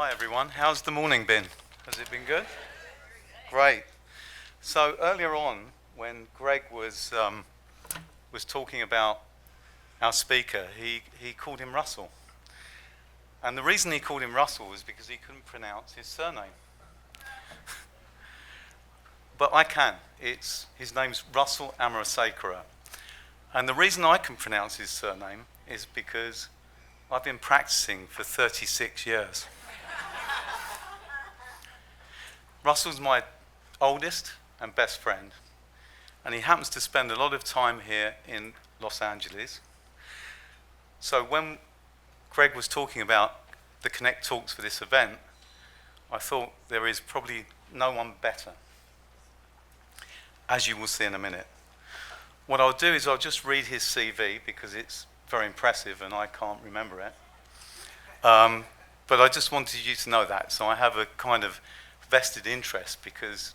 Hi everyone, how's the morning been? Has it been good? Great. So earlier on, when Greg was talking about our speaker, he called him Russell. And the reason he called him Russell was because he couldn't pronounce his surname. But I can. His name's Russell Amerasekera. And the reason I can pronounce his surname is because I've been practicing for 36 years. Russell's my oldest and best friend, and he happens to spend a lot of time here in Los Angeles. So when Greg was talking about the ConnecTALKS for this event, I thought there is probably no one better, as you will see in a minute. What I'll do is I'll just read his CV because it's very impressive and I can't remember it. But I just wanted you to know that. So I have a kind of vested interest because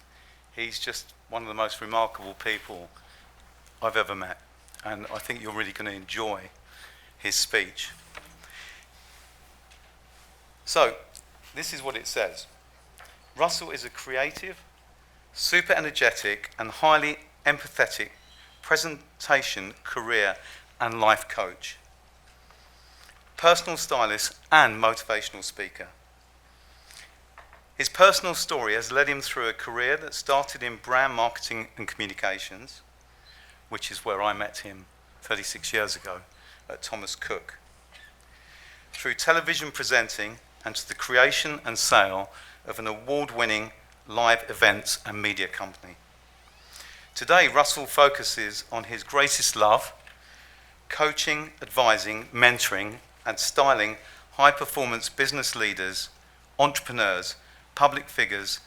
he's just one of the most remarkable people I've ever met. And I think you're really going to enjoy his speech. So, this is what it says. Russell is a creative, super energetic, and highly empathetic presentation, career, and life coach, personal stylist, and motivational speaker. His personal story has led him through a career that started in brand marketing and communications, which is where I met him 36 years ago at Thomas Cook, through television presenting and to the creation and sale of an award-winning live events and media company. Today, Russell focuses on his greatest love, coaching, advising, mentoring, and styling high-performance business leaders, entrepreneurs, public figures,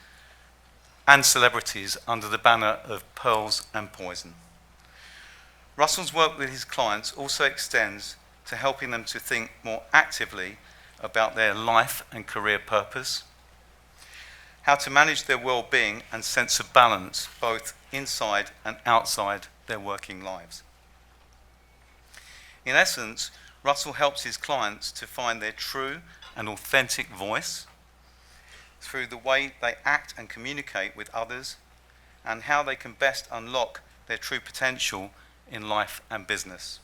and celebrities under the banner of Pearls and Poison. Russell's work with his clients also extends to helping them to think more actively about their life and career purpose, how to manage their well-being and sense of balance both inside and outside their working lives. In essence, Russell helps his clients to find their true and authentic voice through the way they act and communicate with others and how they can best unlock their true potential in life and business.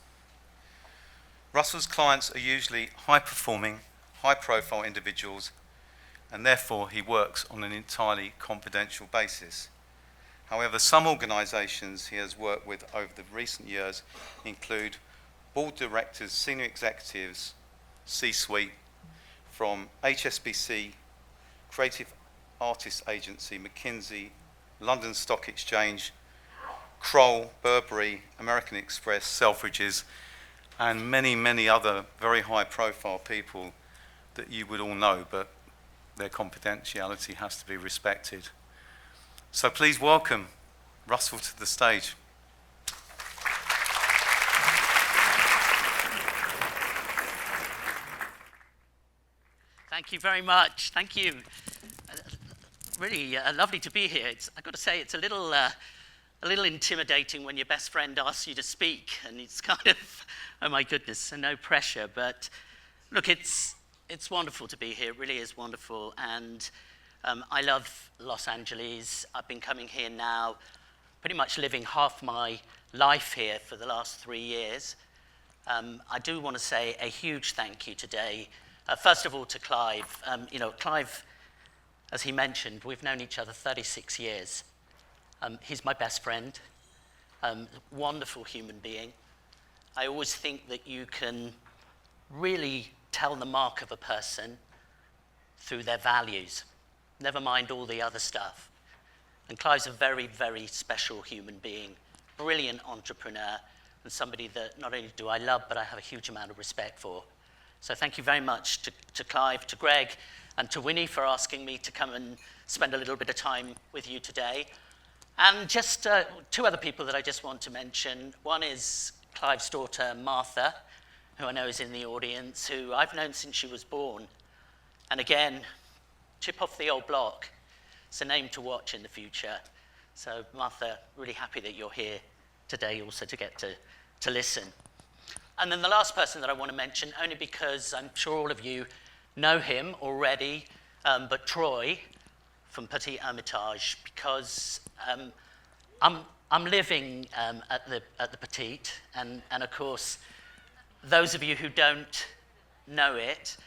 Russell's clients are usually high-performing, high-profile individuals, and therefore he works on an entirely confidential basis. However, some organisations he has worked with over the recent years include board directors, senior executives, C-suite, from HSBC, Creative Artists Agency, McKinsey, London Stock Exchange, Kroll, Burberry, American Express, Selfridges, and many, many other very high-profile people that you would all know, but their confidentiality has to be respected. So please welcome Russell to the stage. Thank you very much. Thank you. Really lovely to be here. I've got to say, it's a little intimidating when your best friend asks you to speak, and it's kind of, oh my goodness, so no pressure. But look, it's wonderful to be here. It really is wonderful, and I love Los Angeles. I've been coming here now, pretty much living half my life here for the last 3 years. I do want to say a huge thank you today. First of all, to Clive. Clive, as he mentioned, we've known each other 36 years. He's my best friend, wonderful human being. I always think that you can really tell the mark of a person through their values, never mind all the other stuff. And Clive's a very, very special human being, brilliant entrepreneur, and somebody that not only do I love, but I have a huge amount of respect for. So thank you very much to Clive, to Greg, and to Winnie for asking me to come and spend a little bit of time with you today. And just 2 other people that I just want to mention. One is Clive's daughter, Martha, who I know is in the audience, who I've known since she was born. And again, chip off the old block. It's a name to watch in the future. So Martha, really happy that you're here today also to get to listen. And then the last person that I want to mention, only because I'm sure all of you know him already, but Troy from Petit Hermitage, because I'm living at the Petite, and of course, those of you who don't know it,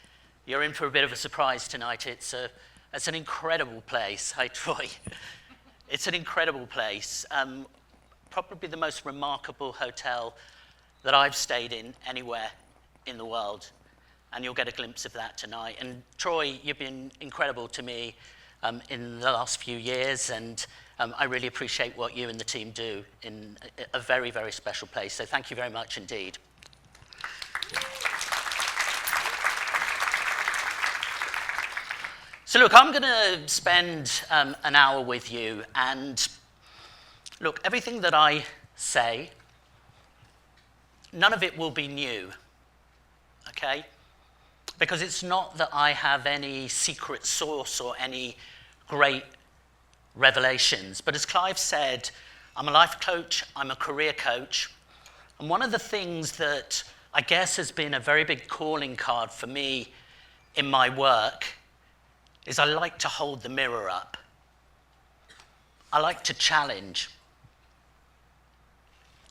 you're in for a bit of a surprise tonight. It's an incredible place. Hi, Troy. It's an incredible place. Probably the most remarkable hotel that I've stayed in anywhere in the world, and you'll get a glimpse of that tonight. And Troy, you've been incredible to me in the last few years, and I really appreciate what you and the team do in a very, very special place. So thank you very much indeed. So look, I'm going to spend an hour with you, and look, everything that I say, none of it will be new, okay? Because it's not that I have any secret sauce or any great revelations. But as Clive said, I'm a life coach, I'm a career coach. And one of the things that I guess has been a very big calling card for me in my work is I like to hold the mirror up. I like to challenge.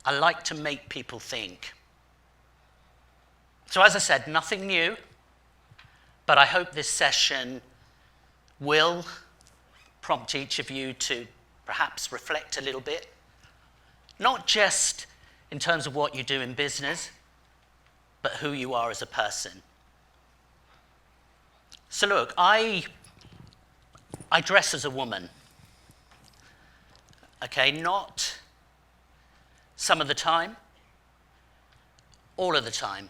I like to make people think. So as I said, nothing new, but I hope this session will prompt each of you to perhaps reflect a little bit, not just in terms of what you do in business, but who you are as a person. So look, I dress as a woman, okay? Not some of the time, all of the time.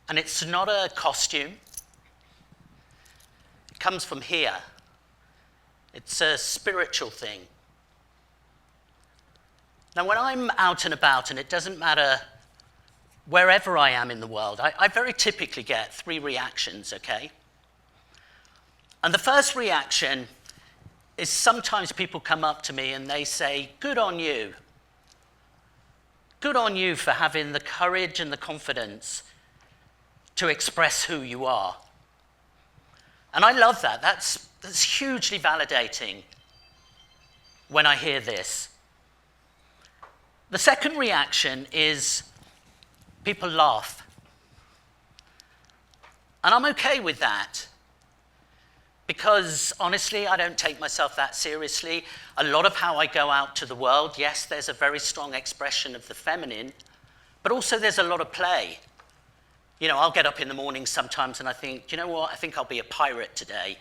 And it's not a costume. It comes from here. It's a spiritual thing. Now, when I'm out and about, and it doesn't matter wherever I am in the world, I very typically get 3 reactions, okay? And the first reaction is sometimes people come up to me and they say, good on you. Good on you for having the courage and the confidence to express who you are. And I love that. That's hugely validating when I hear this. The second reaction is people laugh. And I'm okay with that. Because honestly, I don't take myself that seriously. A lot of how I go out to the world, yes, there's a very strong expression of the feminine, but also there's a lot of play. You know, I'll get up in the morning sometimes and I think, you know what, I think I'll be a pirate today.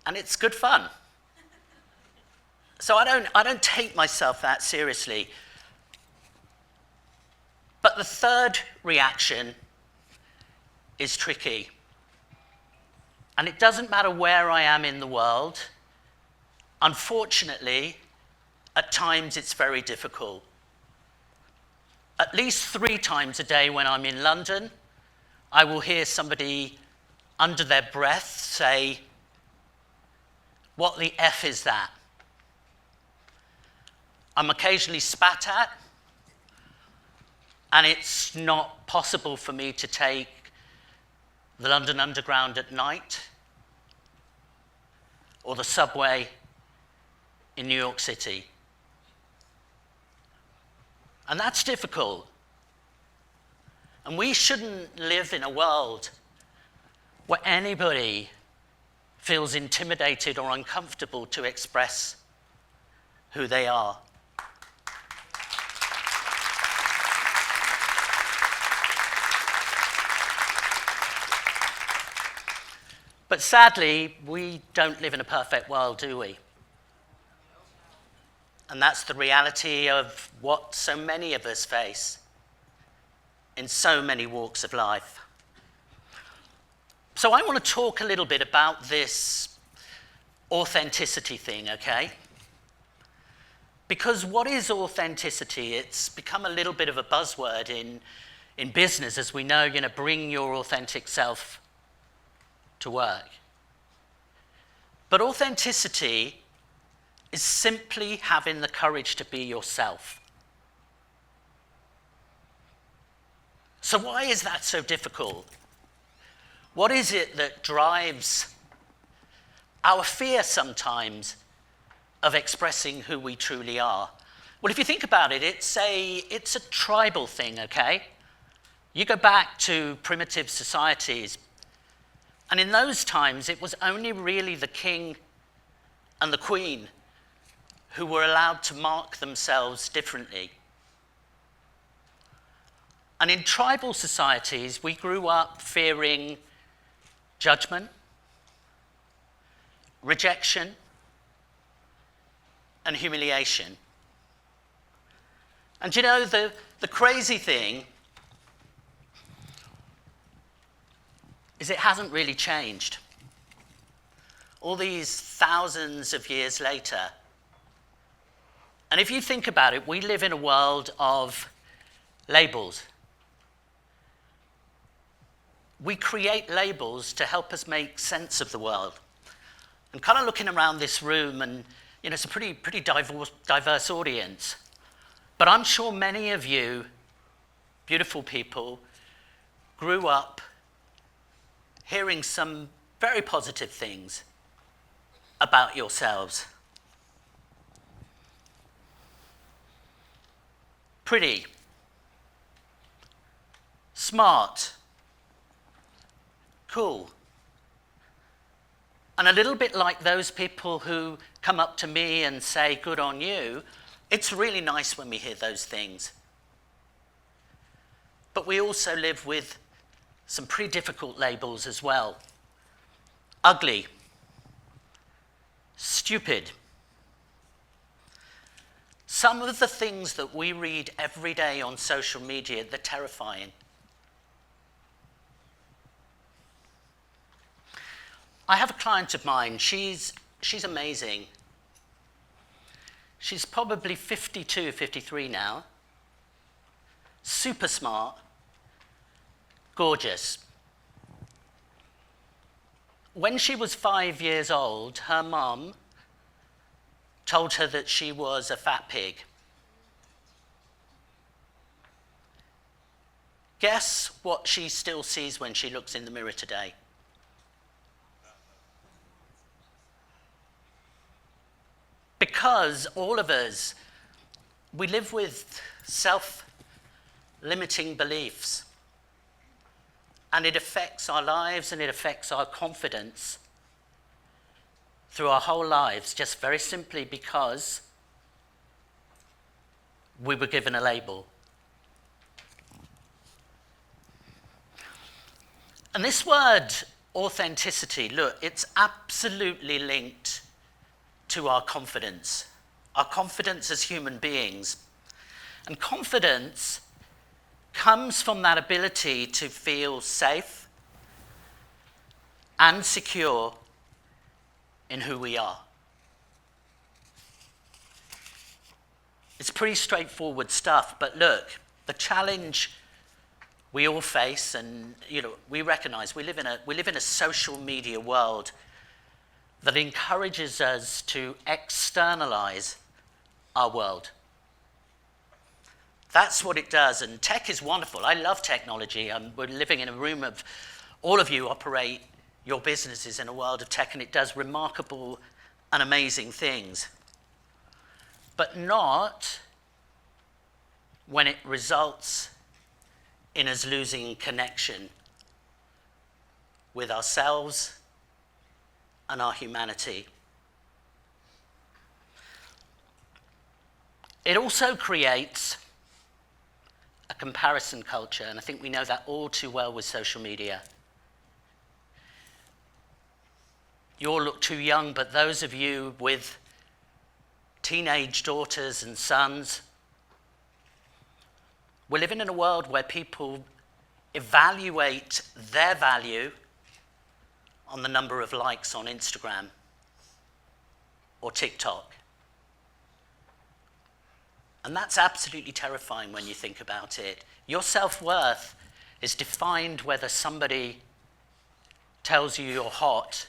And it's good fun. So I don't take myself that seriously. But the third reaction is tricky. And it doesn't matter where I am in the world. Unfortunately, at times it's very difficult. At least 3 times a day when I'm in London, I will hear somebody under their breath say, "What the F is that?" I'm occasionally spat at, and it's not possible for me to take the London Underground at night or the subway in New York City. And that's difficult. And we shouldn't live in a world where anybody feels intimidated or uncomfortable to express who they are. But sadly, we don't live in a perfect world, do we? And that's the reality of what so many of us face in so many walks of life. So I want to talk a little bit about this authenticity thing, okay? Because what is authenticity? It's become a little bit of a buzzword in business, as we know, bring your authentic self to work. But authenticity is simply having the courage to be yourself. So why is that so difficult? What is it that drives our fear sometimes of expressing who we truly are? Well, if you think about it, it's a tribal thing, okay? You go back to primitive societies, and in those times, it was only really the king and the queen who were allowed to mark themselves differently. And in tribal societies, we grew up fearing judgment, rejection, and humiliation. And you know, the crazy thing is it hasn't really changed. All these thousands of years later. And if you think about it, we live in a world of labels. We create labels to help us make sense of the world. And kind of looking around this room, and you know, it's a pretty diverse audience. But I'm sure many of you, beautiful people, grew up hearing some very positive things about yourselves. Pretty, smart, cool. And a little bit like those people who come up to me and say, good on you, it's really nice when we hear those things. But we also live with some pretty difficult labels as well. Ugly, stupid. Some of the things that we read every day on social media, they're terrifying. I have a client of mine, she's amazing. She's probably 52, 53 now. Super smart, gorgeous. When she was 5 years old, her mum told her that she was a fat pig. Guess what she still sees when she looks in the mirror today? Because all of us, we live with self-limiting beliefs. And it affects our lives and it affects our confidence through our whole lives, just very simply because we were given a label. And this word, authenticity, look, it's absolutely linked to our confidence as human beings. And confidence comes from that ability to feel safe and secure in who we are. It's pretty straightforward stuff, but look, the challenge we all face, and you know, we recognize we live in a social media world that encourages us to externalize our world. That's what it does, and tech is wonderful. I love technology. We're living in a room of all of you operate your businesses in a world of tech, and it does remarkable and amazing things. But not when it results in us losing connection with ourselves and our humanity. It also creates a comparison culture, and I think we know that all too well with social media. You all look too young, but those of you with teenage daughters and sons, we're living in a world where people evaluate their value on the number of likes on Instagram or TikTok. And that's absolutely terrifying when you think about it. Your self-worth is defined whether somebody tells you you're hot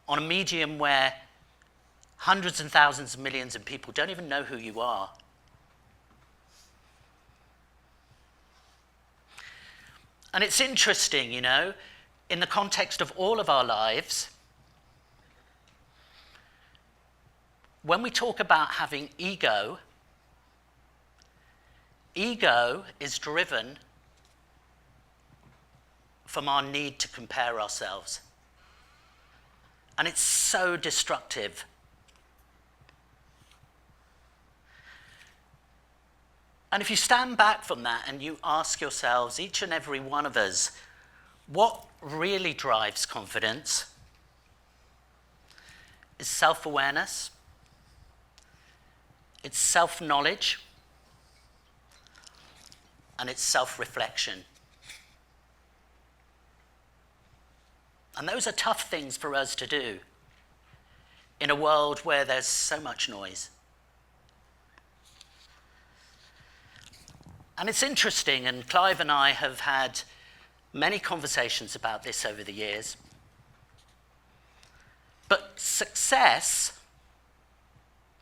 on a medium where hundreds and thousands of millions of people don't even know who you are. And it's interesting, you know, in the context of all of our lives, when we talk about having ego, ego is driven from our need to compare ourselves. And it's so destructive. And if you stand back from that and you ask yourselves, each and every one of us, what really drives confidence? Is self-awareness. It's self-knowledge. And it's self-reflection. And those are tough things for us to do in a world where there's so much noise. And it's interesting, and Clive and I have had many conversations about this over the years. But success,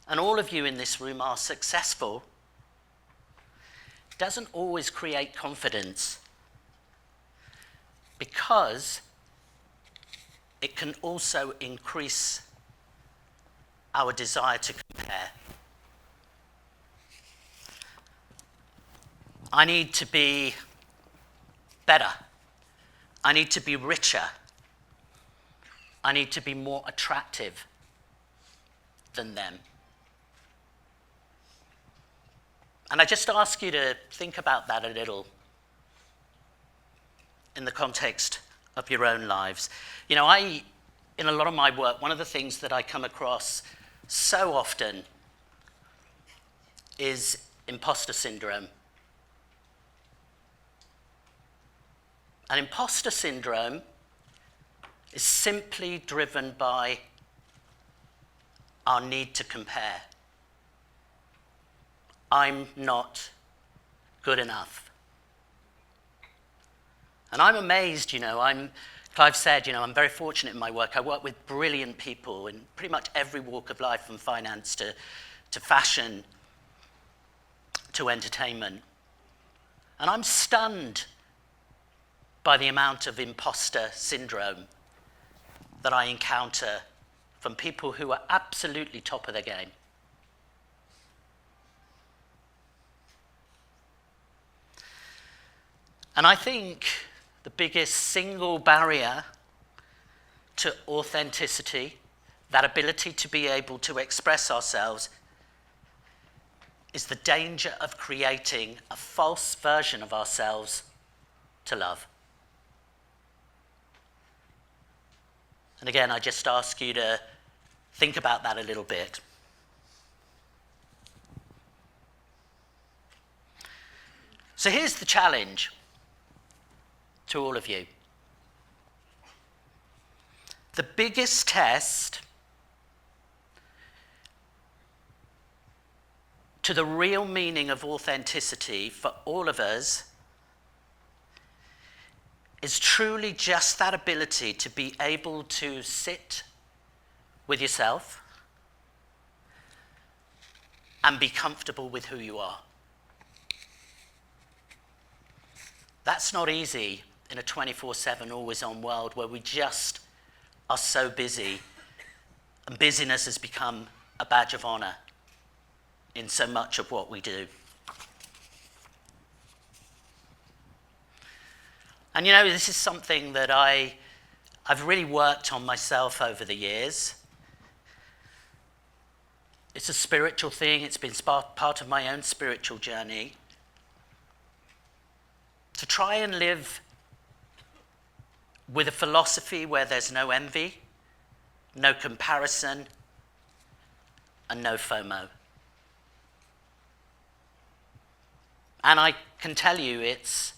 and all of you in this room are successful, doesn't always create confidence, because it can also increase our desire to compare. I need to be better. I need to be richer. I need to be more attractive than them. And I just ask you to think about that a little in the context of your own lives. You know, in a lot of my work, one of the things that I come across so often is imposter syndrome. And imposter syndrome is simply driven by our need to compare. I'm not good enough. And I'm amazed, Clive said, I'm very fortunate in my work. I work with brilliant people in pretty much every walk of life, from finance to fashion to entertainment. And I'm stunned by the amount of imposter syndrome that I encounter from people who are absolutely top of their game. And I think the biggest single barrier to authenticity, that ability to be able to express ourselves, is the danger of creating a false version of ourselves to love. And again, I just ask you to think about that a little bit. So here's the challenge to all of you. The biggest test to the real meaning of authenticity for all of us is truly just that ability to be able to sit with yourself and be comfortable with who you are. That's not easy in a 24/7 always-on world where we just are so busy, and busyness has become a badge of honor in so much of what we do. And this is something that I've really worked on myself over the years. It's a spiritual thing. It's been part of my own spiritual journey. To try and live with a philosophy where there's no envy, no comparison, and no FOMO. And I can tell you it's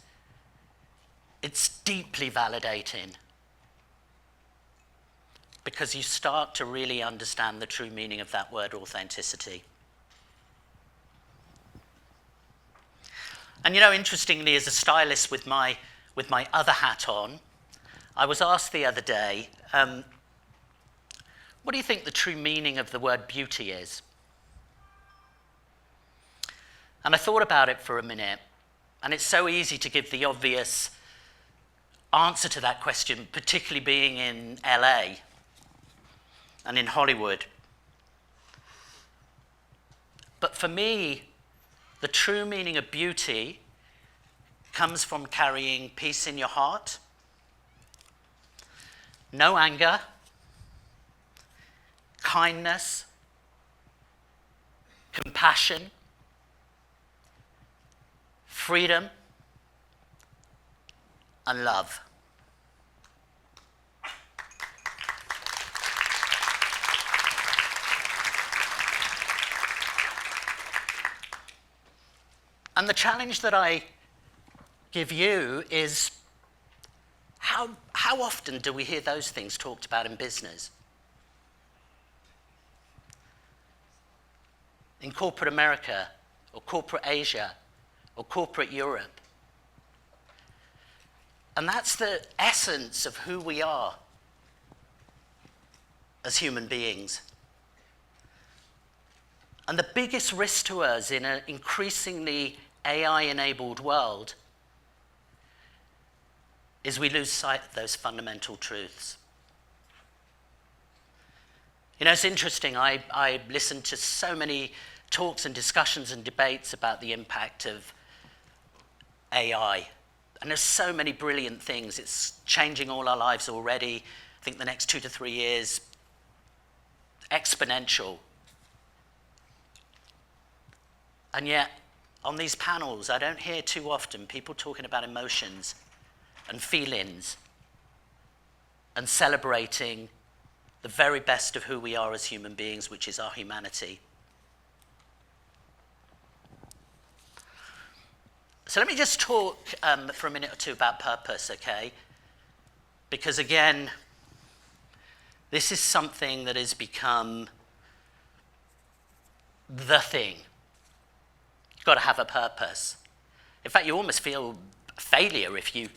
deeply validating, because you start to really understand the true meaning of that word authenticity. And interestingly, as a stylist with my other hat on, I was asked the other day, what do you think the true meaning of the word beauty is? And I thought about it for a minute, and it's so easy to give the obvious answer to that question, particularly being in LA and in Hollywood. But for me, the true meaning of beauty comes from carrying peace in your heart, no anger, kindness, compassion, freedom, and love. And the challenge that I give you is how often do we hear those things talked about in business? In corporate America, or corporate Asia, or corporate Europe. And that's the essence of who we are as human beings. And the biggest risk to us in an increasingly AI-enabled world is we lose sight of those fundamental truths. You know, it's interesting, I listened to so many talks and discussions and debates about the impact of AI. And there's so many brilliant things. It's changing all our lives already. I think the next 2 to 3 years, exponential. And yet, on these panels, I don't hear too often people talking about emotions and feelings and celebrating the very best of who we are as human beings, which is our humanity. So let me just talk for a minute or two about purpose, okay? Because again, this is something that has become the thing. You've got to have a purpose. In fact, you almost feel a failure if you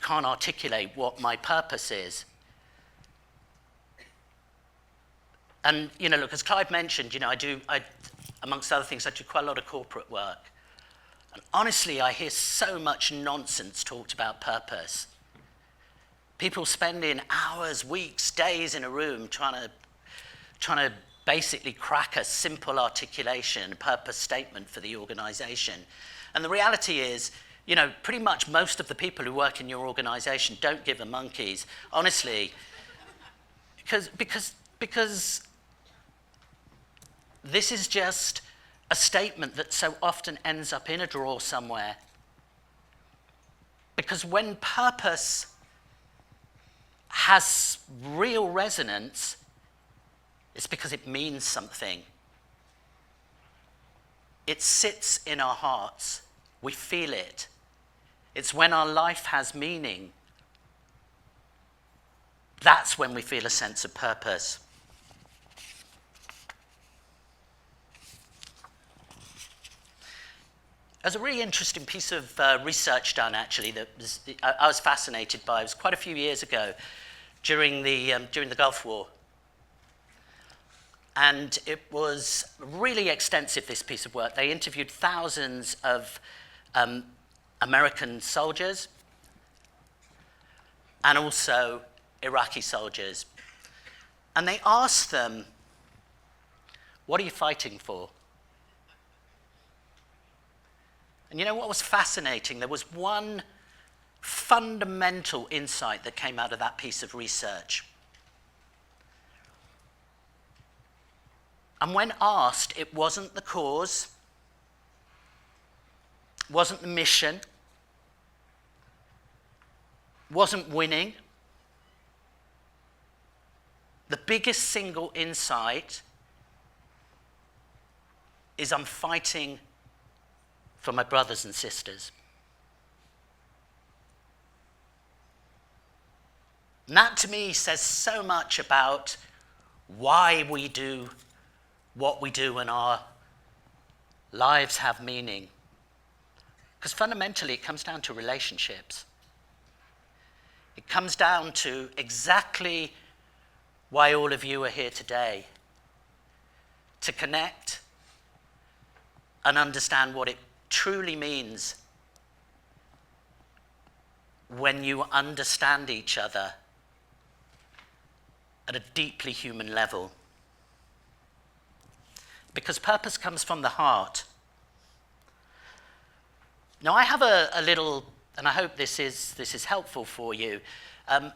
can't articulate what my purpose is. And you know, look, as Clive mentioned, you know, I amongst other things, I do quite a lot of corporate work. And honestly, I hear so much nonsense talked about purpose. People spending hours, weeks, days in a room trying to basically crack a simple articulation, a purpose statement for the organization. And the reality is, you know, pretty much most of the people who work in your organization don't give a monkeys, honestly, because this is just a statement that so often ends up in a drawer somewhere. Because when purpose has real resonance, it's because it means something. It sits in our hearts. We feel it. It's when our life has meaning. That's when we feel a sense of purpose. There's a really interesting piece of research done, actually, that I was fascinated by. It was quite a few years ago, during the Gulf War. And it was really extensive, this piece of work. They interviewed thousands of American soldiers and also Iraqi soldiers. And they asked them, what are you fighting for? And you know what was fascinating? There was one fundamental insight that came out of that piece of research. And when asked, it wasn't the cause, wasn't the mission, wasn't winning. The biggest single insight is I'm fighting for my brothers and sisters. And that to me says so much about why we do what we do and our lives have meaning. Because fundamentally it comes down to relationships. It comes down to exactly why all of you are here today. To connect and understand what it truly means when you understand each other at a deeply human level. Because purpose comes from the heart. Now, I have a little, and I hope this is helpful for you.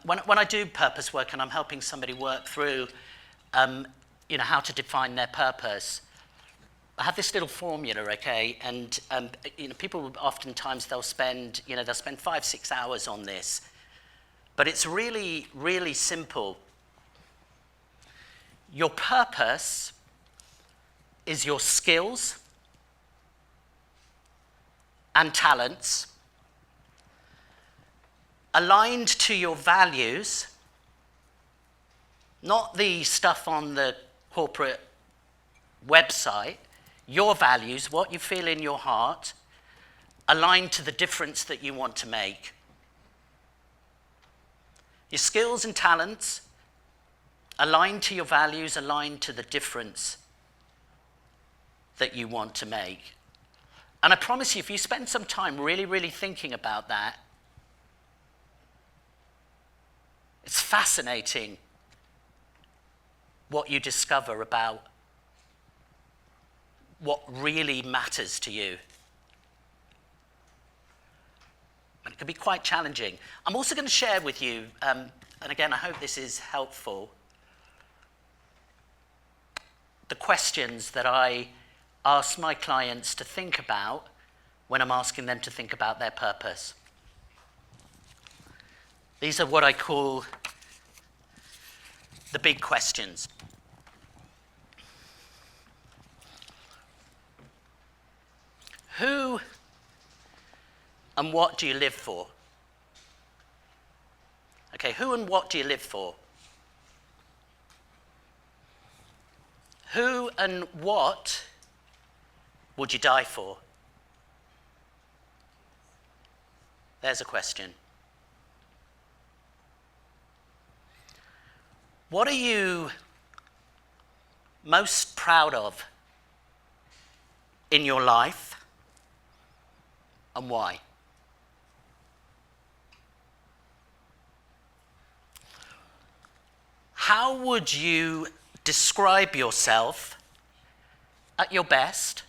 When I do purpose work and I'm helping somebody work through, how to define their purpose, I have this little formula, okay? And people oftentimes they'll spend 5-6 hours on this, but it's really, really simple. Your purpose is your skills and talents aligned to your values, not the stuff on the corporate website, your values, what you feel in your heart, aligned to the difference that you want to make. Your skills and talents aligned to your values, aligned to the difference that you want to make. And I promise you, if you spend some time really, really thinking about that, it's fascinating what you discover about what really matters to you. And it can be quite challenging. I'm also going to share with you, and again, I hope this is helpful, the questions that I ask my clients to think about when I'm asking them to think about their purpose. These are what I call the big questions. Who and what do you live for? Okay, who and what do you live for? Who and what would you die for? There's a question. What are you most proud of in your life, and why? How would you describe yourself at your best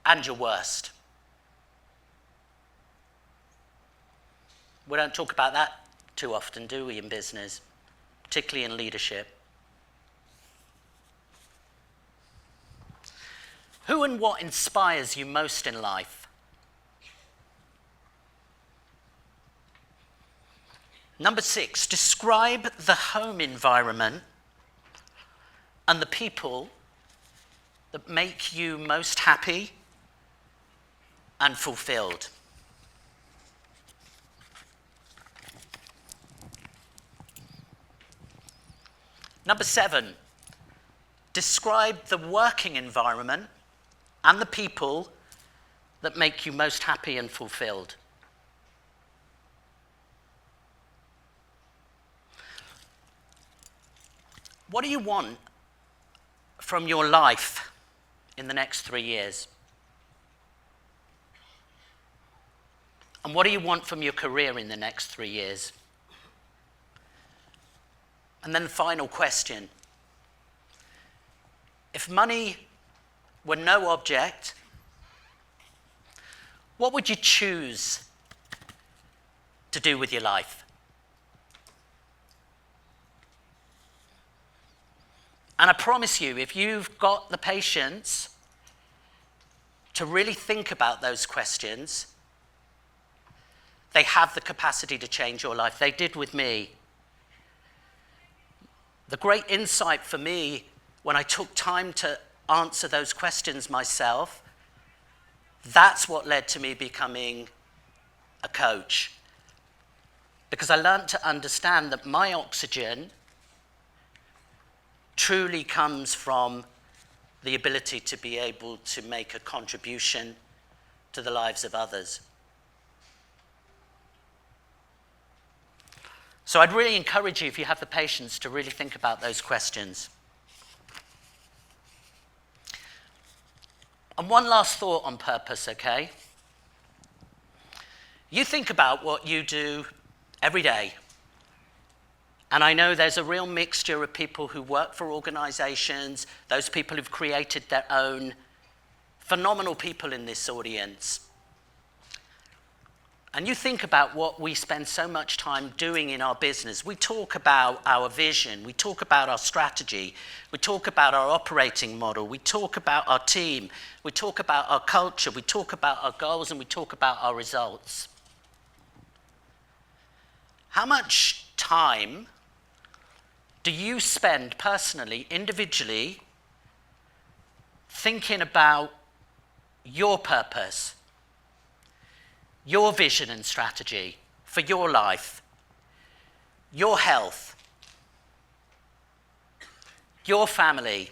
and your worst? We don't talk about that too often, do we, in business, particularly in leadership? Who and what inspires you most in life? Number 6, describe the home environment and the people that make you most happy and fulfilled. Number 7, describe the working environment and the people that make you most happy and fulfilled. What do you want from your life in the next 3 years? And what do you want from your career in the next 3 years? And then the final question. If money were no object, what would you choose to do with your life? And I promise you, if you've got the patience to really think about those questions, they have the capacity to change your life. They did with me. The great insight for me when I took time to answer those questions myself, that's what led to me becoming a coach. Because I learned to understand that my oxygen truly comes from the ability to be able to make a contribution to the lives of others. So I'd really encourage you, if you have the patience, to really think about those questions. And one last thought on purpose, okay? You think about what you do every day. And I know there's a real mixture of people who work for organizations, those people who've created their own, phenomenal people in this audience. And you think about what we spend so much time doing in our business. We talk about our vision, we talk about our strategy, we talk about our operating model, we talk about our team, we talk about our culture, we talk about our goals, and we talk about our results. How much time do you spend personally, individually, thinking about your purpose, your vision and strategy for your life, your health, your family,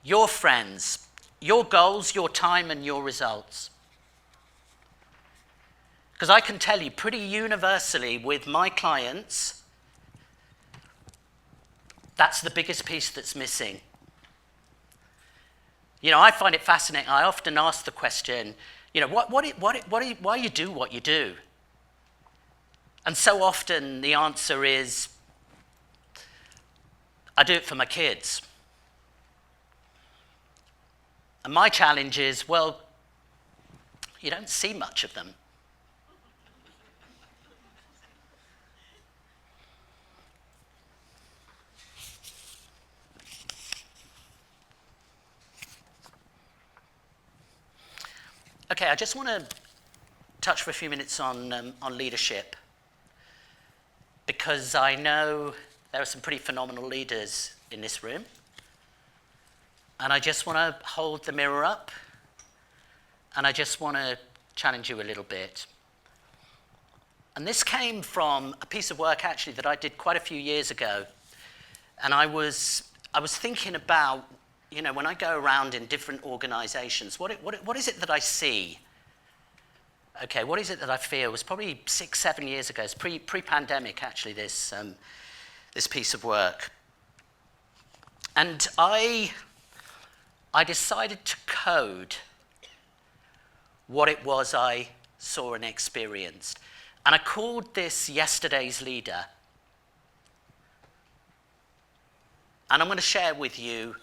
your friends, your goals, your time, and your results? Because I can tell you pretty universally with my clients, that's the biggest piece that's missing. You know, I find it fascinating. I often ask the question, you know, why you do what you do? And so often the answer is, I do it for my kids. And my challenge is, well, you don't see much of them. Okay, I just want to touch for a few minutes on leadership, because I know there are some pretty phenomenal leaders in this room, and I just want to hold the mirror up, and I just want to challenge you a little bit. And this came from a piece of work actually that I did quite a few years ago, and I was thinking about, you know, when I go around in different organizations, what is it that I see? Okay, what is it that I feel? It was probably 6-7 years ago. It's pre-pandemic, actually, this piece of work. And I decided to code what it was I saw and experienced. And I called this Yesterday's Leader. And I'm going to share with you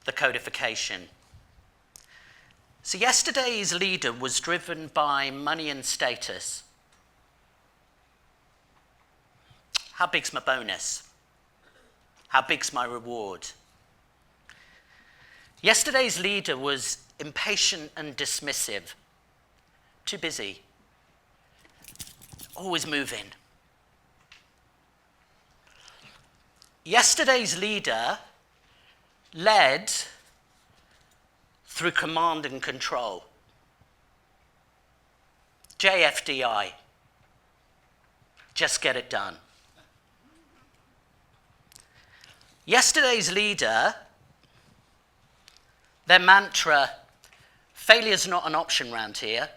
the codification. So yesterday's leader was driven by money and status. How big's my bonus? How big's my reward? Yesterday's leader was impatient and dismissive. Too busy. Always moving. Yesterday's leader led through command and control. JFDI. Just get it done. Yesterday's leader, their mantra, failure's not an option round here.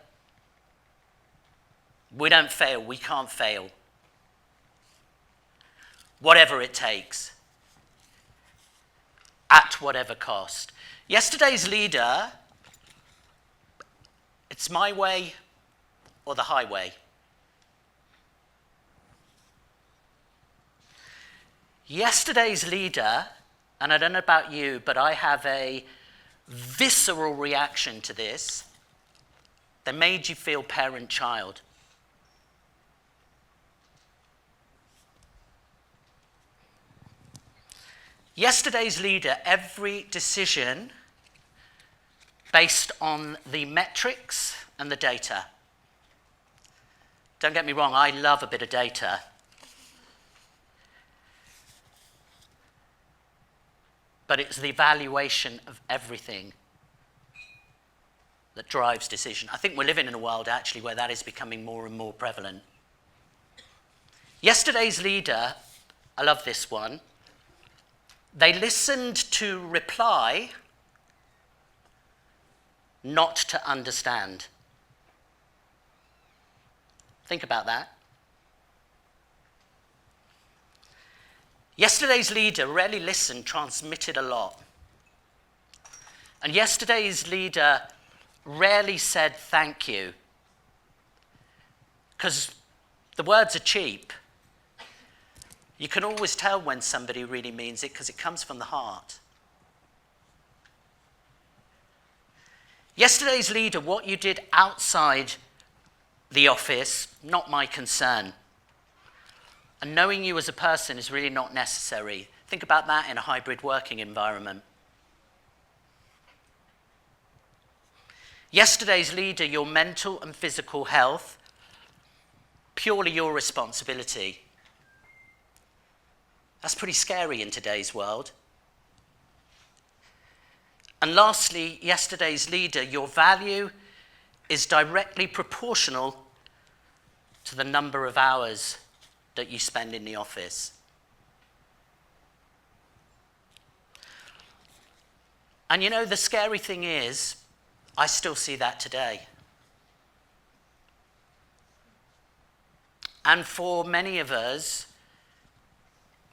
We don't fail, we can't fail. Whatever it takes. At whatever cost. Yesterday's leader, it's my way or the highway. Yesterday's leader, and I don't know about you, but I have a visceral reaction to this. They made you feel parent-child. Yesterday's leader, every decision based on the metrics and the data. Don't get me wrong, I love a bit of data. But it's the evaluation of everything that drives decision. I think we're living in a world actually where that is becoming more and more prevalent. Yesterday's leader, I love this one. They listened to reply, not to understand. Think about that. Yesterday's leader rarely listened, transmitted a lot. And yesterday's leader rarely said thank you. Because the words are cheap. You can always tell when somebody really means it because it comes from the heart. Yesterday's leader, what you did outside the office, not my concern. And knowing you as a person is really not necessary. Think about that in a hybrid working environment. Yesterday's leader, your mental and physical health, purely your responsibility. That's pretty scary in today's world. And lastly, yesterday's leader, your value is directly proportional to the number of hours that you spend in the office. And you know, the scary thing is, I still see that today. And for many of us,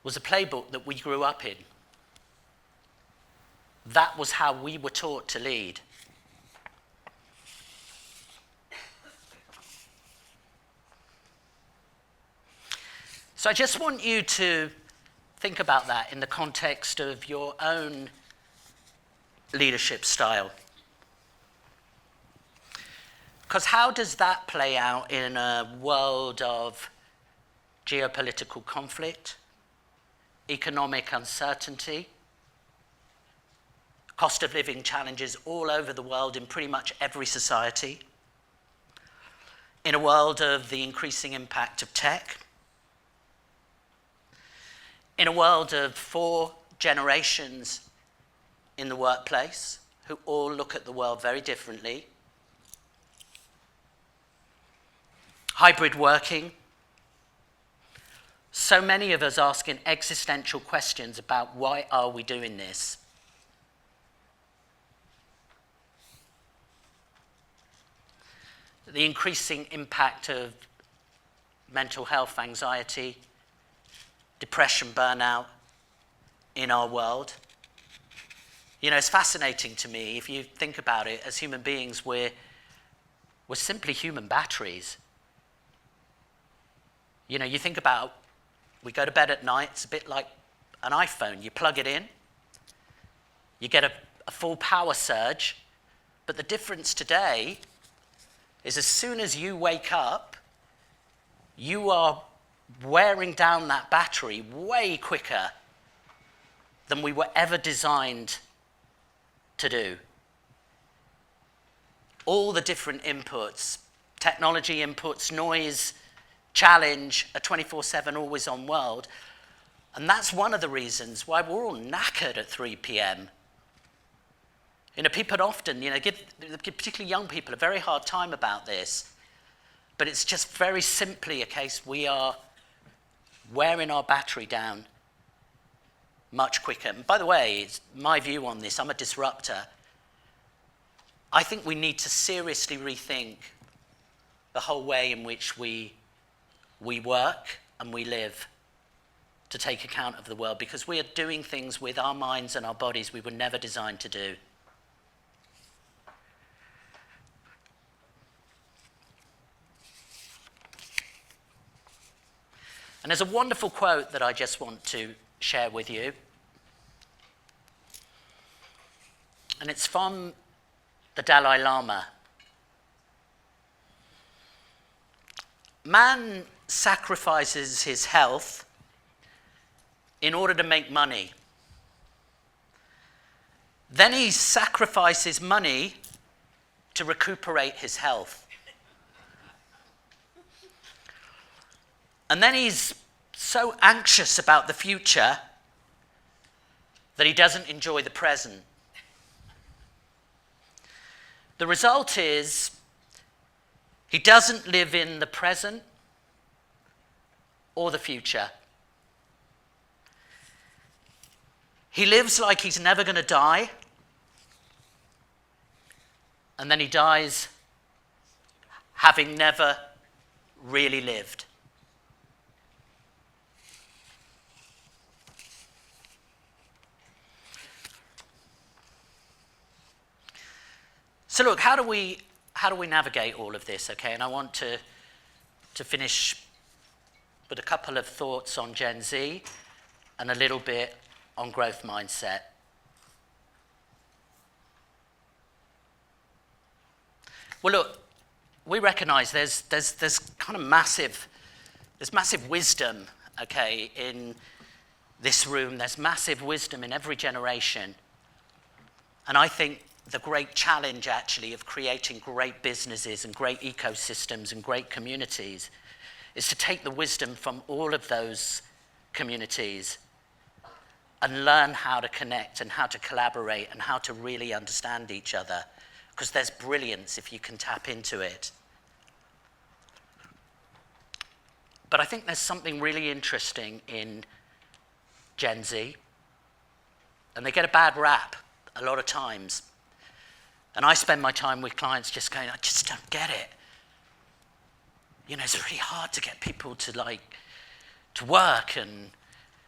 was a playbook that we grew up in. That was how we were taught to lead. So I just want you to think about that in the context of your own leadership style. Because how does that play out in a world of geopolitical conflict, economic uncertainty, cost of living challenges all over the world in pretty much every society, in a world of the increasing impact of tech, in a world of 4 generations in the workplace who all look at the world very differently, hybrid working, so many of us asking existential questions about why are we doing this? The increasing impact of mental health, anxiety, depression, burnout in our world. You know, it's fascinating to me, if you think about it, as human beings, we're simply human batteries. You know, you think about, we go to bed at night, it's a bit like an iPhone. You plug it in, you get a full power surge, but the difference today is as soon as you wake up, you are wearing down that battery way quicker than we were ever designed to do. All the different inputs, technology inputs, noise, challenge, a 24/7 always-on world. And that's one of the reasons why we're all knackered at 3 p.m. You know, people often, give particularly young people a very hard time about this. But it's just very simply a case we are wearing our battery down much quicker. And by the way, it's my view on this, I'm a disruptor. I think we need to seriously rethink the whole way in which we work and we live to take account of the world, because we are doing things with our minds and our bodies we were never designed to do. And there's a wonderful quote that I just want to share with you. And it's from the Dalai Lama. Man sacrifices his health in order to make money. Then he sacrifices money to recuperate his health. And then he's so anxious about the future that he doesn't enjoy the present. The result is he doesn't live in the present or the future. He lives like he's never going to die, and then he dies having never really lived. So look, how do we navigate all of this, okay? And I want to to finish with a couple of thoughts on Gen Z and a little bit on growth mindset. Well, look, we recognize there's kind of massive wisdom, okay, in this room. There's massive wisdom in every generation. And I think the great challenge, actually, of creating great businesses and great ecosystems and great communities is to take the wisdom from all of those communities and learn how to connect and how to collaborate and how to really understand each other, because there's brilliance if you can tap into it. But I think there's something really interesting in Gen Z, and they get a bad rap a lot of times. And I spend my time with clients just going, I just don't get it. You know, it's really hard to get people to work, and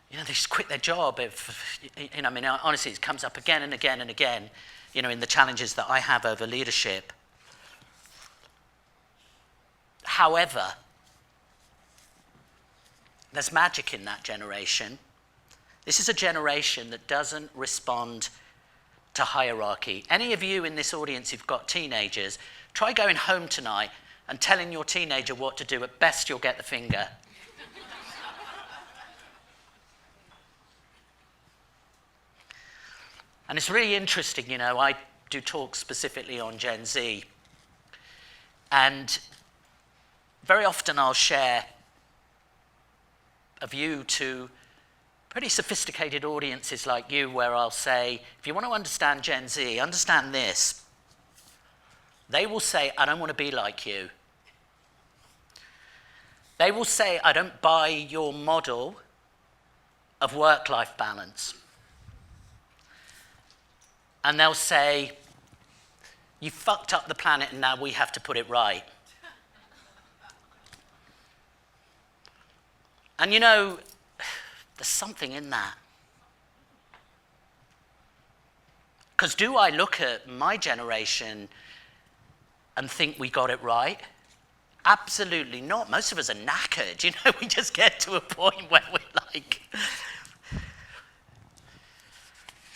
you know, they just quit their job. I mean, honestly, it comes up again and again and again, you know, in the challenges that I have over leadership. However, there's magic in that generation. This is a generation that doesn't respond to hierarchy. Any of you in this audience who've got teenagers, try going home tonight and telling your teenager what to do. At best, you'll get the finger. And it's really interesting, you know, I do talks specifically on Gen Z. And very often I'll share a view to pretty sophisticated audiences like you, where I'll say, if you want to understand Gen Z, understand this. They will say, I don't want to be like you. They will say, I don't buy your model of work-life balance. And they'll say, you fucked up the planet and now we have to put it right. And you know, there's something in that. Because do I look at my generation and think we got it right? Absolutely not. Most of us are knackered. You know, we just get to a point where we're like...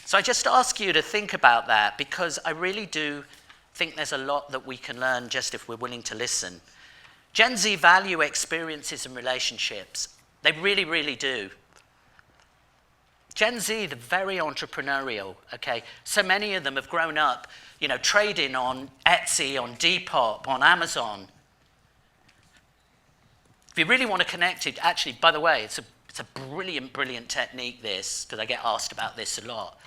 So I just ask you to think about that, because I really do think there's a lot that we can learn just if we're willing to listen. Gen Z value experiences and relationships. They really, really do. Gen Z, they're very entrepreneurial, okay? So many of them have grown up, you know, trading on Etsy, on Depop, on Amazon. If you really want to connect it, actually, by the way, it's a brilliant, brilliant technique, this, because I get asked about this a lot.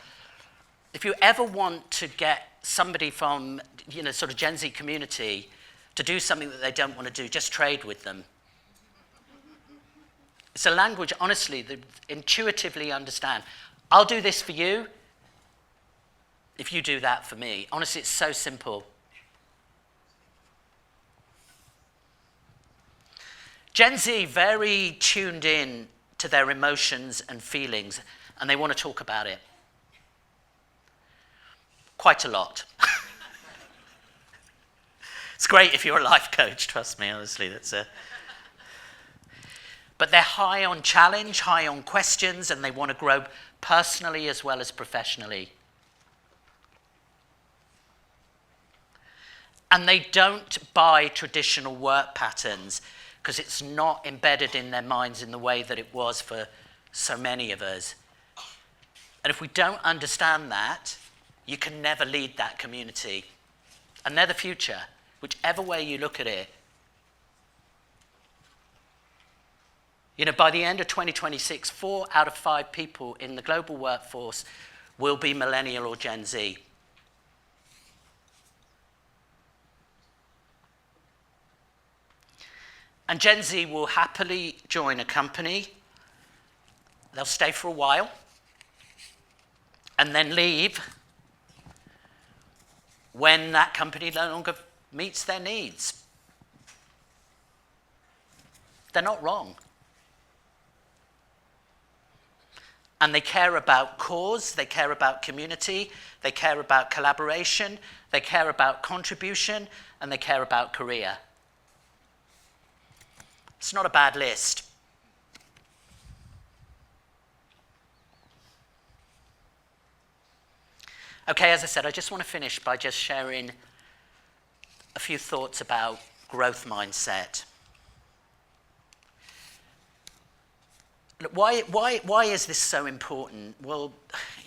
If you ever want to get somebody from, you know, sort of Gen Z community to do something that they don't want to do, just trade with them. It's a language, honestly, that intuitively understand. I'll do this for you if you do that for me. Honestly, it's so simple. Gen Z, very tuned in to their emotions and feelings, and they want to talk about it. Quite a lot. It's great if you're a life coach, trust me, honestly. But they're high on challenge, high on questions, and they want to grow personally as well as professionally. And they don't buy traditional work patterns because it's not embedded in their minds in the way that it was for so many of us. And if we don't understand that, you can never lead that community. And they're the future, whichever way you look at it. You know, by the end of 2026, 4 out of 5 people in the global workforce will be millennial or Gen Z. And Gen Z will happily join a company. They'll stay for a while and then leave when that company no longer meets their needs. They're not wrong. And they care about cause, they care about community, they care about collaboration, they care about contribution, and they care about career. It's not a bad list. Okay, as I said, I just want to finish by just sharing a few thoughts about growth mindset. Look, why is this so important? Well,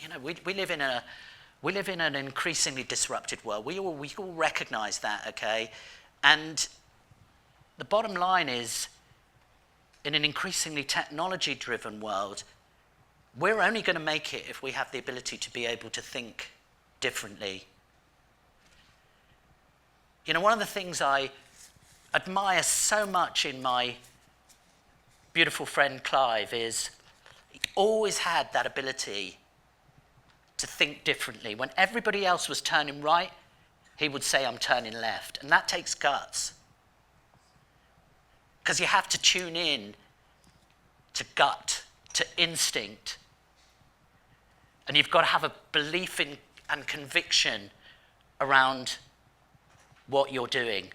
you know, we live in an increasingly disrupted world. We all recognize that, okay? And the bottom line is, in an increasingly technology-driven world, we're only going to make it if we have the ability to be able to think differently. You know, one of the things I admire so much in my beautiful friend Clive is he always had that ability to think differently. When everybody else was turning right, he would say, I'm turning left. And that takes guts. Because you have to tune in to gut, to instinct. And you've got to have a belief in and conviction around what you're doing.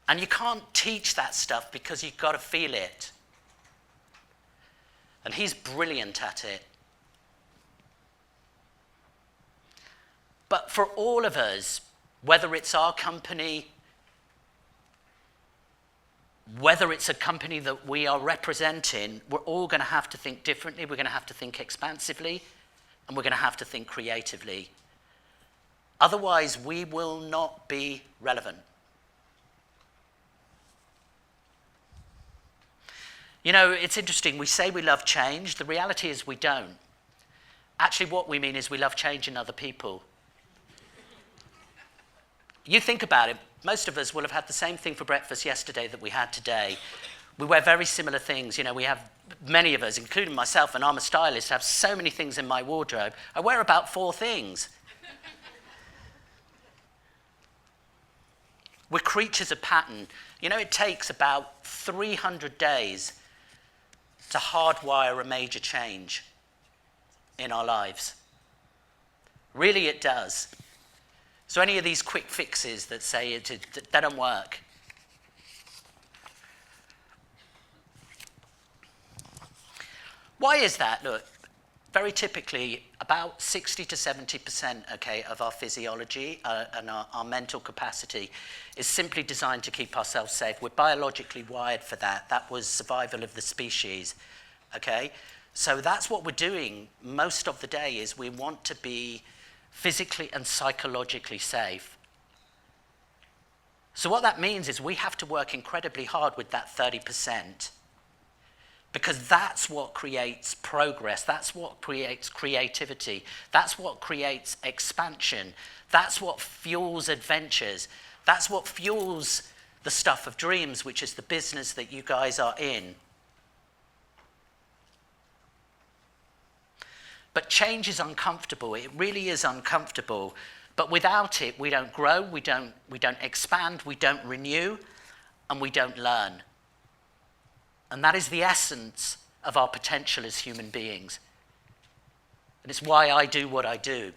And you can't teach that stuff because you've got to feel it. And he's brilliant at it. But for all of us, whether it's our company, whether it's a company that we are representing, we're all going to have to think differently. We're going to have to think expansively, and we're going to have to think creatively. Otherwise, we will not be relevant. You know, it's interesting. We say we love change. The reality is we don't. Actually, what we mean is we love change in other people. You think about it. Most of us will have had the same thing for breakfast yesterday that we had today. We wear very similar things. You know, we have, many of us, including myself, and I'm a stylist, have so many things in my wardrobe. I wear about 4 things. We're creatures of pattern. You know, it takes about 300 days to hardwire a major change in our lives. Really, it does. So any of these quick fixes that say they don't work. Why is that? Look, very typically, about 60 to 70%, okay, of our physiology and our mental capacity is simply designed to keep ourselves safe. We're biologically wired for that. That was survival of the species, okay? So that's what we're doing most of the day, is we want to be physically and psychologically safe. So what that means is we have to work incredibly hard with that 30%, because that's what creates progress, that's what creates creativity, that's what creates expansion, that's what fuels adventures, that's what fuels the stuff of dreams, which is the business that you guys are in. But change is uncomfortable. It really is uncomfortable. But without it, we don't grow, we don't expand, we don't renew, and we don't learn. And that is the essence of our potential as human beings. And it's why I do what I do,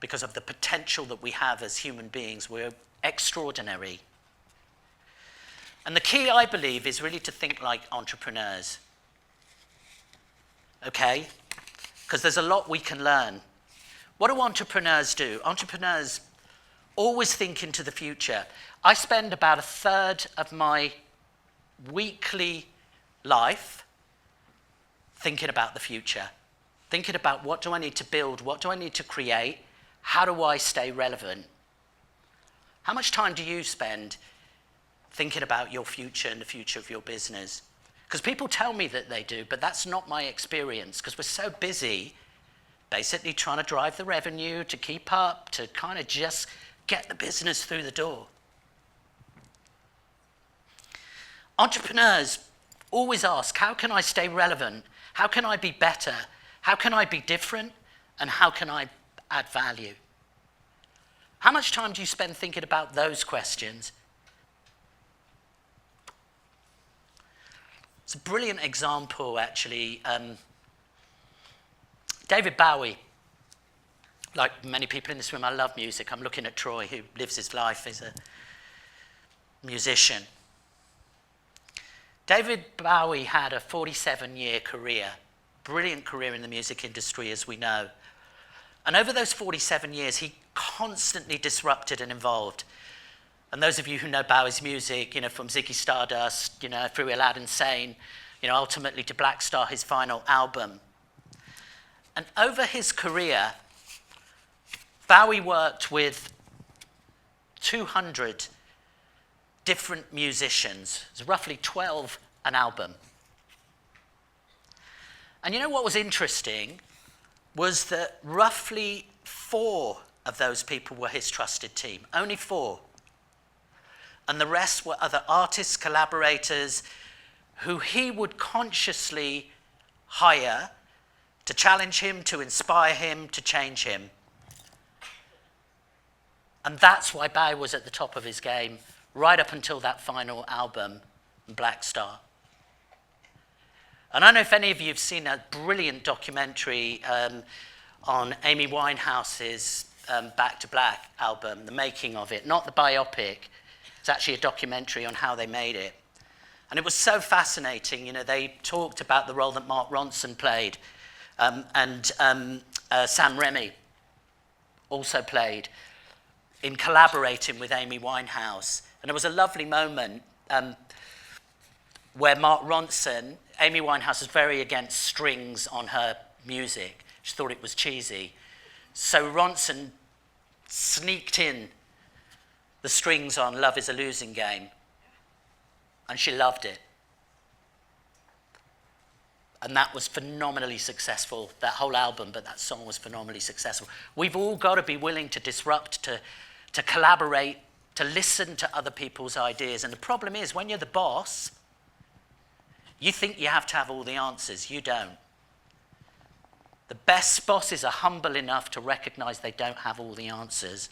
because of the potential that we have as human beings. We're extraordinary. And the key, I believe, is really to think like entrepreneurs. Okay? Because there's a lot we can learn. What do entrepreneurs do? Entrepreneurs always think into the future. I spend about 1/3 of my weekly life thinking about the future, thinking about what do I need to build, what do I need to create, how do I stay relevant? How much time do you spend thinking about your future and the future of your business? Because people tell me that they do, but that's not my experience, because we're so busy basically trying to drive the revenue, to keep up, to kind of just get the business through the door. Entrepreneurs always ask, how can I stay relevant? How can I be better? How can I be different? And how can I add value? How much time do you spend thinking about those questions? It's a brilliant example, actually. David Bowie, like many people in this room, I love music. I'm looking at Troy, who lives his life as a musician. David Bowie had a 47-year career, brilliant career in the music industry, as we know. And over those 47 years, he constantly disrupted and evolved. And those of you who know Bowie's music, from Ziggy Stardust, through Aladdin Sane, ultimately to Black Star, his final album. And over his career, Bowie worked with 200 different musicians. It's roughly 12 an album. And what was interesting was that roughly 4 of those people were his trusted team, only 4. And the rest were other artists, collaborators, who he would consciously hire to challenge him, to inspire him, to change him. And that's why Bowie was at the top of his game, right up until that final album, Black Star. And I don't know if any of you have seen a brilliant documentary on Amy Winehouse's Back to Black album, the making of it, not the biopic. It's actually a documentary on how they made it. And it was so fascinating. They talked about the role that Mark Ronson played, and Sam Remy also played in collaborating with Amy Winehouse. And there was a lovely moment where Mark Ronson, Amy Winehouse was very against strings on her music. She thought it was cheesy. So Ronson sneaked in the strings on Love Is a Losing Game. And she loved it. And that was phenomenally successful, that whole album, but that song was phenomenally successful. We've all got to be willing to disrupt, to collaborate, to listen to other people's ideas. And the problem is, when you're the boss, you think you have to have all the answers. You don't. The best bosses are humble enough to recognize they don't have all the answers.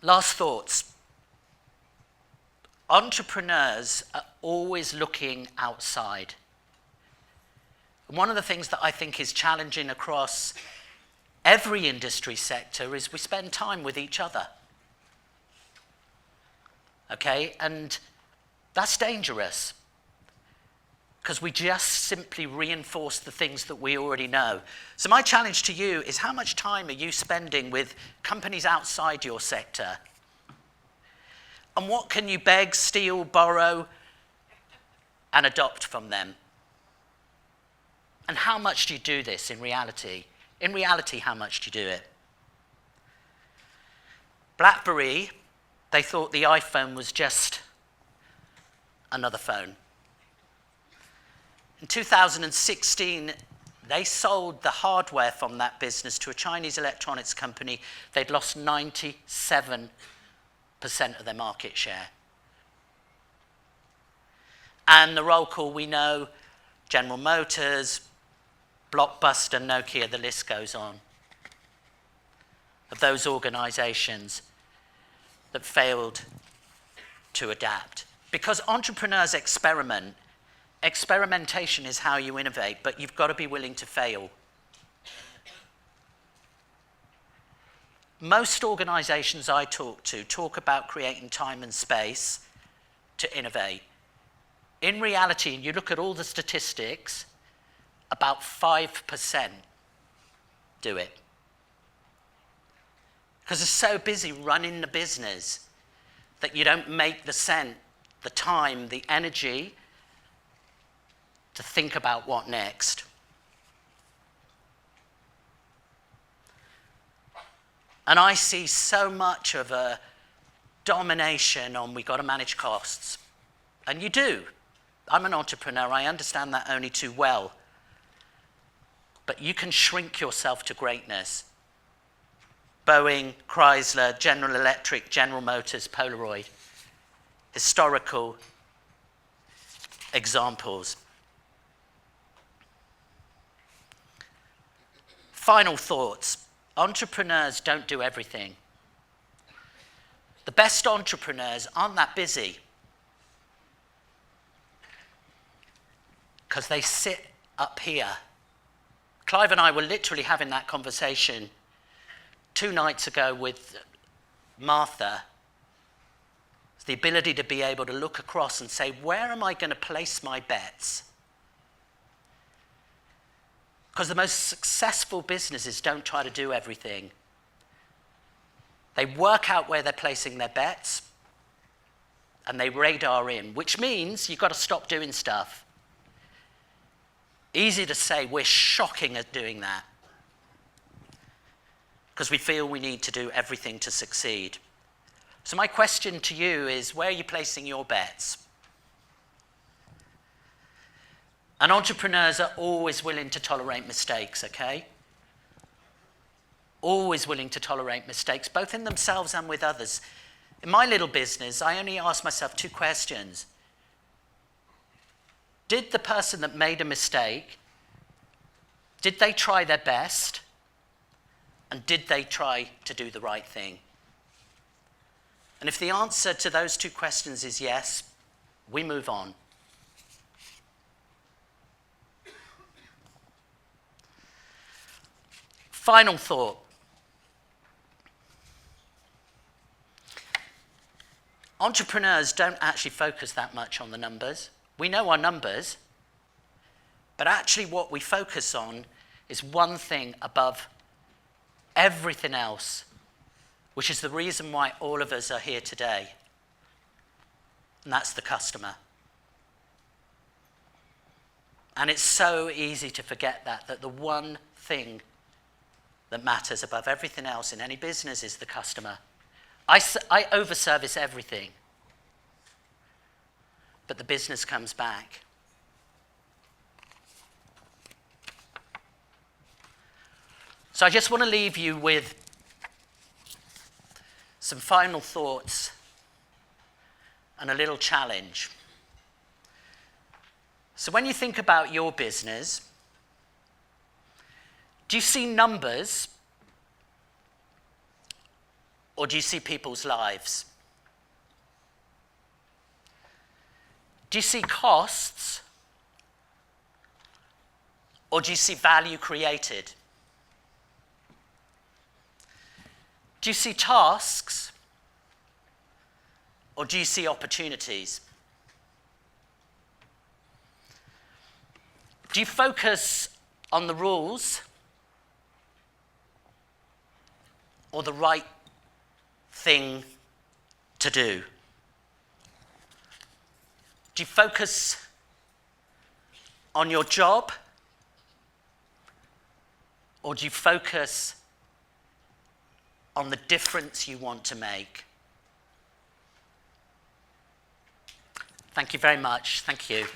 Last thoughts. Entrepreneurs are always looking outside. And one of the things that I think is challenging across every industry sector is we spend time with each other. Okay? And that's dangerous, because we just simply reinforce the things that we already know. So my challenge to you is, how much time are you spending with companies outside your sector? And what can you beg, steal, borrow, and adopt from them? And how much do you do this in reality? In reality, how much do you do it? BlackBerry, they thought the iPhone was just another phone. In 2016, they sold the hardware from that business to a Chinese electronics company. They'd lost 97% of their market share. And the roll call, we know, General Motors, Blockbuster, Nokia, the list goes on, of those organizations that failed to adapt. Because entrepreneurs experiment. Experimentation is how you innovate, but you've got to be willing to fail. Most organizations I talk to talk about creating time and space to innovate. In reality, and you look at all the statistics, about 5% do it. Because they're so busy running the business that you don't make the time, the energy to think about what next. And I see so much of a domination on, we got to manage costs. And you do. I'm an entrepreneur, I understand that only too well. But you can shrink yourself to greatness. Boeing, Chrysler, General Electric, General Motors, Polaroid. Historical examples. Final thoughts. Entrepreneurs don't do everything. The best entrepreneurs aren't that busy, because they sit up here. Clive and I were literally having that conversation 2 nights ago with Martha is the ability to be able to look across and say, where am I going to place my bets? Because the most successful businesses don't try to do everything. They work out where they're placing their bets, and they radar in, which means you've got to stop doing stuff. Easy to say we're shocking at doing that, because we feel we need to do everything to succeed. So my question to you is, where are you placing your bets? And entrepreneurs are always willing to tolerate mistakes, okay? Always willing to tolerate mistakes, both in themselves and with others. In my little business, I only ask myself 2 questions. Did the person that made a mistake, did they try their best? And did they try to do the right thing? And if the answer to those 2 questions is yes, we move on. Final thought. Entrepreneurs don't actually focus that much on the numbers. We know our numbers, but actually what we focus on is one thing above everything else, which is the reason why all of us are here today, and that's the customer. And it's so easy to forget that the one thing that matters above everything else in any business is the customer. I overservice everything, but the business comes back. So I just want to leave you with some final thoughts and a little challenge. So when you think about your business, do you see numbers, or do you see people's lives? Do you see costs, or do you see value created? Do you see tasks, or do you see opportunities? Do you focus on the rules, or the right thing to do? Do you focus on your job, or do you focus on the difference you want to make? Thank you very much. Thank you.